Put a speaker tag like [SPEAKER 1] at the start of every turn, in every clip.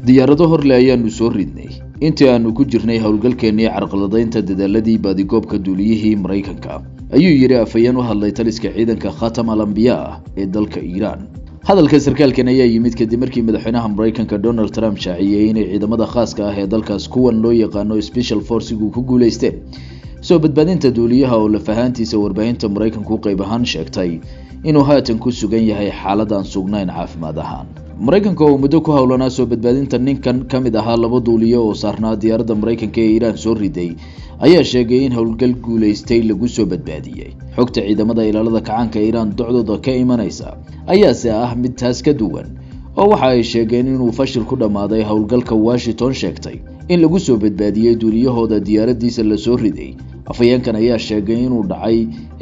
[SPEAKER 1] diyaarado horle ayaanu soo ridnay intii aanu ku jirnay howlgalkeenii carqaladaynta dadaaladii baadigoobka duuliyihii Mareykanka ayuu yiri afayeen u hadlay taliska ciidanka Khatam al-Anbiya ee dalka Iran. hadalka sarkaalkan ayaa yimid kadib markii madaxweynaha Mareykanka Donald Trump shaaciyay in ciidamada khaaska ah ee dalkaas kuwan loo yaqaano Special Forces ku guuleysteen soo badbaadinta duuliyaha oo la fahantiisa warbaahinta Mareykanku qayb ahaan sheegtay inuu haatan ku sugan yahay xaalad aan sugnayn caafimaad ahaan. Mareykanka oo muddo ku hawlanaa soo badbaadinta ninkan kamid ahaa laba duuliye oo saarnaa diyaaradda Mareykanka ee Iran soo riday ayaa sheegay in howlgal guuleystay lagu soo badbaadiyay. xogta ciidamada ilaalada kacaanka Iran docdooda ka imanaysa ayaa si ah mid taas ka duwan oo waxa ay sheegeen inuu fashil ku dhamaaday howlgalka Washington sheegtay in lagu soo badbaadiyay duuliyahooda diyaaradiisa la soo riday. afayeenkan ayaa sheegay inuu dhacay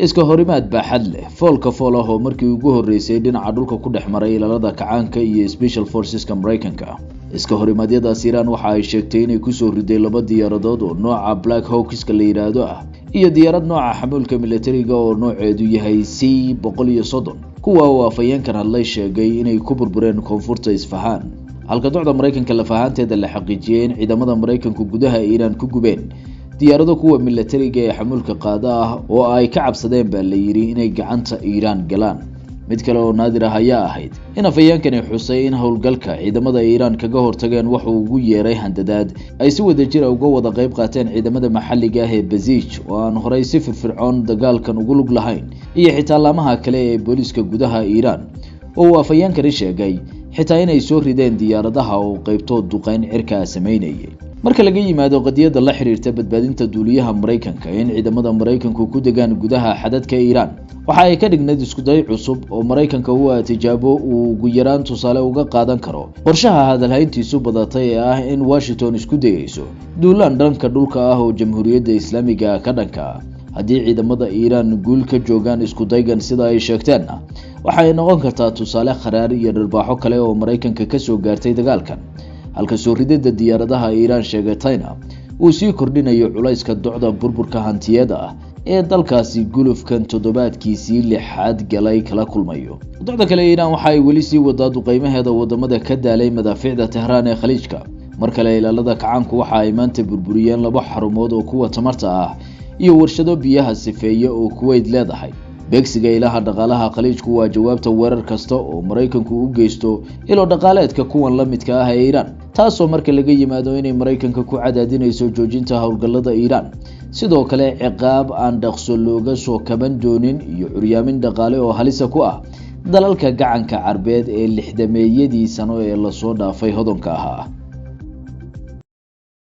[SPEAKER 1] iska horimaad baaxad leh foolka fool ah oo markii ugu horeysay dhinaca dhulka ku dhexmaray ilaalada kacaanka iyo Special Forceska Mareykanka. iska horimaadyadaas Iran waxa ay sheegtay inay ku soo riday laba diyaaradood oo nooca Black Hawkska la yiraahdo ah iyo diyaarad nooca xamuulka militariga oo nooceedu yahay C-130 kuwa oo afayeenkan hadlay sheegay inay ku burbureen koonfurta Isfahan. halka docda Mareykanka la fahanteeda la xaqiijiyay in ciidamada Mareykanku gudaha Iran ku gubeen diyaarado kuwa militariga ee xamuulka qaada ah oo ay ka cabsadeen baa la yiri inay gacanta Iran galaan. mid kale oo naadir ah ayaa ahayd in afayeenkani xusay in howlgalka ciidamada Iran kaga hortageen wax uu ugu yeeray handadaad ay si wadajir ah uga wada qayb qaateen ciidamada maxalliga ah ee Basij oo aan horay si firfircoon dagaalkan ugu lug lahayn iyo xitaa laamaha kale ee booliska gudaha Iran oo afayeenkani sheegay xitaa inay soo rideen diyaaradaha oo qaybtood duqeyn cirka sameynayay. marka laga yimaado qadiyada la xiriirta badbaadinta duuliyaha Mareykanka in ciidamada Mareykanku ku degaan gudaha xadadka Iran waxa ay ka dhignayd isku day cusub oo Mareykanka uu tijaabo uu ugu yaraan tusaale uga qaadan karo qorshaha hadalhayntiisu badatay ee ah in Washington isku dayayso duulaan dhanka dhulka ah oo Jamhuuriyadda Islaamiga ka dhanka haddii ciidamada Iran guul ka joogaan isku daygan sida ay sheegteen waxa ay noqon kartaa tusaale qaraar iyo dharbaaxo kale oo Mareykanka ka soo gaartay dagaalkan. halka soo ridida diyaaradaha Iran sheegatayna uu sii kordhinayo culayska docda burburka hantiyada ah ee dalkaasi gulufkan toddobaadkiisii lixaad galay kala kulmayo. docda kale Iran waxa ay weli sii wadaa duqeymaheeda wadamada ka daalay madaaficda Tehran ee Khaliijka. mar kale ilaalada kacaanku waxa ay maanta burburiyeen laba xarumood oo kuwa tamarta ah iyo warshado biyaha sifeeye oo Kuwait leedahay. beegsiga ilaha dhaqaalaha Khaliijku waa jawaabta weerar kasta oo Mareykanku u geysto ilo dhaqaaleedka kuwan la midka ah ee Iran, taasoo marka laga yimaado inay Mareykanka ku cadaadinayso joojinta howlgallada Iran sidoo kale ciqaab aan dhaqso looga soo kaban doonin iyo curyaamin dhaqaale oo halis ku ah dalalka gacanka Carbeed ee 60meeyadii sano ee la soo dhaafay hodanka ahaa.